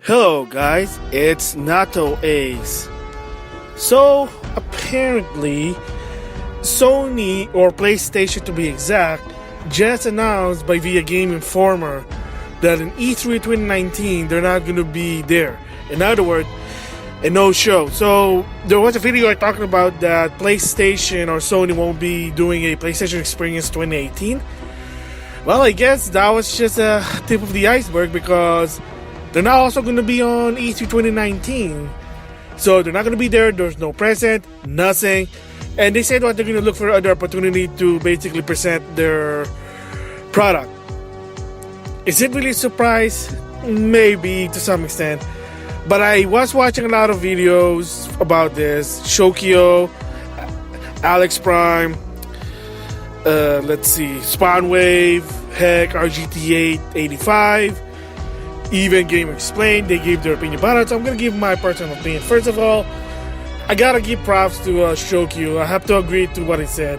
Hello guys, it's NautoAce. So apparently Sony, or PlayStation to be exact, just announced by via Game Informer that in E3 2019 they're not going to be there. In other words, a no-show. So there was a video talking about that PlayStation or Sony won't be doing a PlayStation Experience 2018. Well, I guess that was just a tip of the iceberg because they're not also going to be on E3 2019. So they're not going to be there. There's no present, nothing. And they said what they're going to look for other opportunity to basically present their product. Is it really a surprise? Maybe to some extent. But I was watching a lot of videos about this. Shokyo, Alex Prime, let's see, Spawnwave, Heck, RGT885, even Game Explained. They gave their opinion about it. So I'm going to give my personal opinion. First of all, I gotta give props to Shokyu. I have to agree to what he said.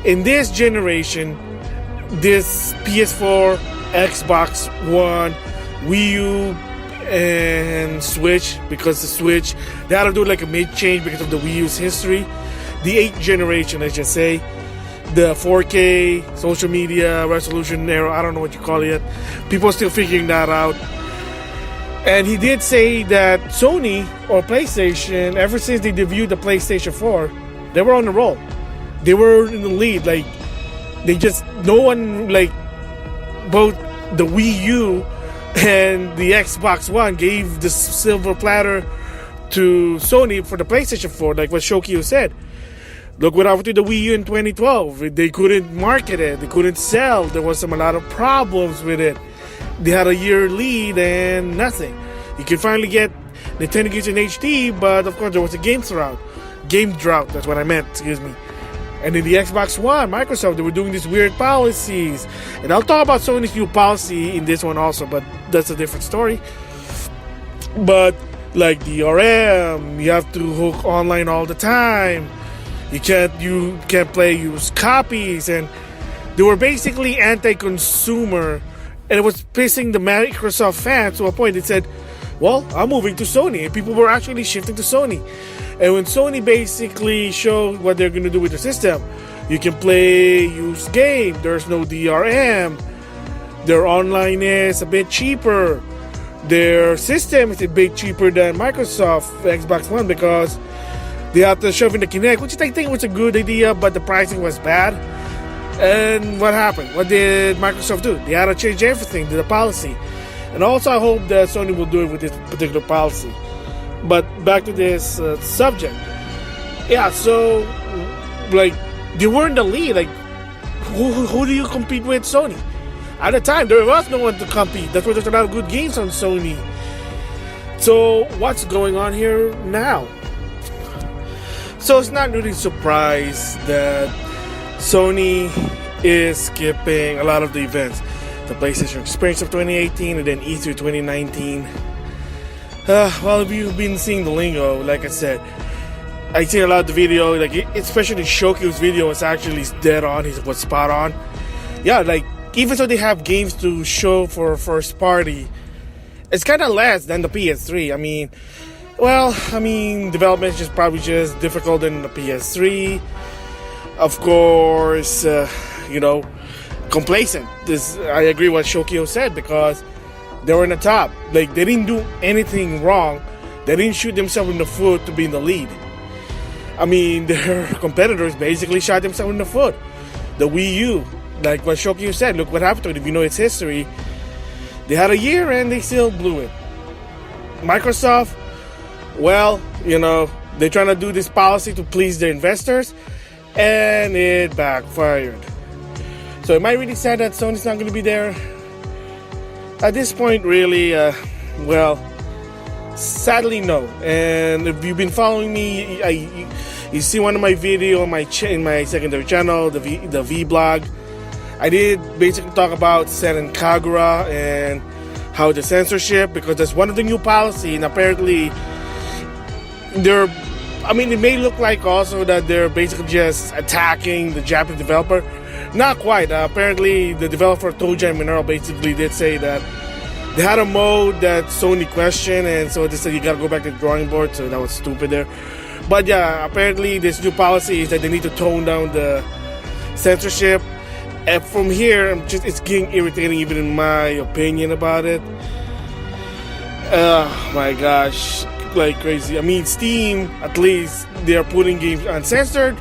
In this generation, this PS4, Xbox One, Wii U, and Switch, because the Switch, they had to do like a mid-change because of the Wii U's history. The 8th generation, let's just say. The 4K, social media, resolution era, I don't know what you call it. People are still figuring that out. And he did say that Sony or PlayStation, ever since they debuted the PlayStation 4, they were on the roll. They were in the lead. Like, no one, like, both the Wii U and the Xbox One gave the silver platter to Sony for the PlayStation 4, like what Shokyu said. Look what happened to the Wii U in 2012. They couldn't market it. They couldn't sell. There was a lot of problems with it. They had a year lead and nothing. You can finally get Nintendo games in HD, but of course there was a game drought, that's what I meant, excuse me. And in the Xbox One, Microsoft, they were doing these weird policies. And I'll talk about Sony's new policy in this one also, but that's a different story. But like DRM, you have to hook online all the time. You can't play used copies, and they were basically anti-consumer, and it was pissing the Microsoft fans to a point. They said, well, I'm moving to Sony, and people were actually shifting to Sony. And when Sony basically showed what they're going to do with the system, you can play used game, there's no DRM, their online is a bit cheaper, their system is a bit cheaper than Microsoft Xbox One because they have to shove in the Kinect, which I think was a good idea, but the pricing was bad. And what happened? What did Microsoft do? They had to change everything to the policy. And also I hope that Sony will do it with this particular policy. But back to this subject. Yeah, so, like, they were in the lead. Like, who do you compete with? Sony. At the time, there was no one to compete. That's why there's a lot of good games on Sony. So, what's going on here now? So, it's not really a surprise that Sony is skipping a lot of the events. The PlayStation Experience of 2018 and then E3 2019. Well, if you've been seeing the lingo, like I said, I see a lot of the video, like especially Shokyu's video was actually dead on. He was spot on. Yeah, like even though they have games to show for first party, it's kind of less than the PS3. Development is probably just difficult than the PS3. Of course, complacent. I agree with what Shokyo said because they were in the top. Like, they didn't do anything wrong. They didn't shoot themselves in the foot to be in the lead. Their competitors basically shot themselves in the foot. The Wii U, like what Shokyo said, look what happened to it. If you know its history, they had a year and they still blew it. Microsoft, well, they're trying to do this policy to please their investors, and it backfired. So am I really sad that Sony's not going to be there? At this point, really, sadly no. And if you've been following me, you see one of my videos in my secondary channel, the V blog. I did basically talk about Sen and Kagura and how the censorship, because that's one of the new policy, and apparently it may look like also that they're basically just attacking the Japanese developer. Not quite. Apparently, the developer Toja and Mineral basically did say that They had a mode that Sony questioned, and so they said you gotta go back to the drawing board, so that was stupid there. But yeah, apparently this new policy is that they need to tone down the censorship. And from here, it's getting irritating even in my opinion about it. My gosh, like crazy. I mean, Steam, at least, they're putting games uncensored.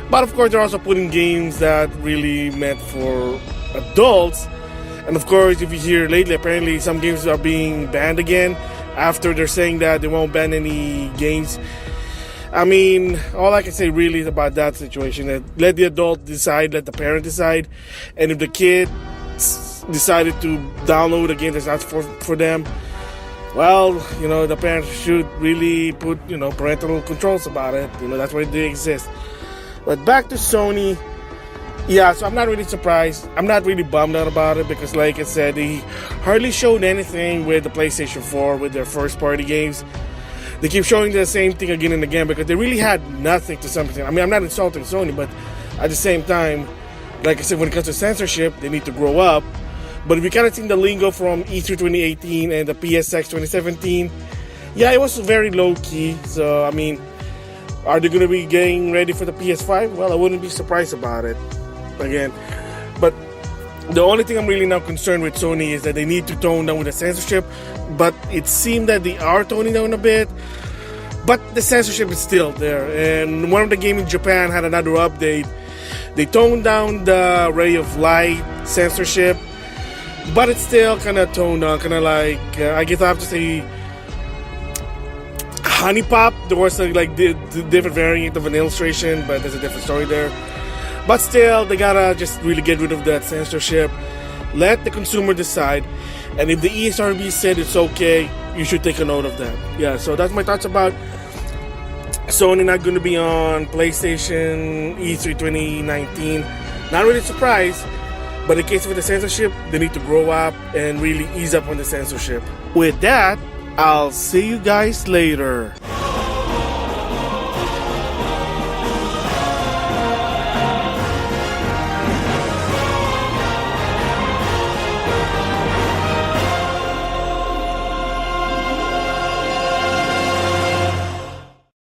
But of course, they're also putting games that really meant for adults. And of course, if you hear lately, apparently some games are being banned again after they're saying that they won't ban any games. I mean, all I can say really is about that situation. That let the adult decide, let the parent decide. And if the kid decided to download a game that's not for them, well, the parents should really put, parental controls about it. That's why they exist. But back to Sony. Yeah, so I'm not really surprised. I'm not really bummed out about it because, like I said, they hardly showed anything with the PlayStation 4 with their first-party games. They keep showing the same thing again and again because they really had nothing to some extent. I mean, I'm not insulting Sony, but at the same time, like I said, when it comes to censorship, they need to grow up. But if you kind of seen the lingo from E3 2018 and the PSX 2017, yeah, it was very low-key. So, I mean, are they going to be getting ready for the PS5? Well, I wouldn't be surprised about it. Again, but the only thing I'm really now concerned with Sony is that they need to tone down with the censorship, but it seemed that they are toning down a bit, but the censorship is still there. And one of the games in Japan had another update. They toned down the ray of light censorship, but it's still kind of toned down, kind of like I guess I have to say Honey Pop. There was like the different variant of an illustration, but there's a different story there. But still, they gotta just really get rid of that censorship. Let the consumer decide. And if the ESRB said it's okay, you should take a note of that. Yeah, so that's my thoughts about Sony not going to be on PlayStation E3 2019. Not really surprised, but in case of the censorship, they need to grow up and really ease up on the censorship. With that, I'll see you guys later.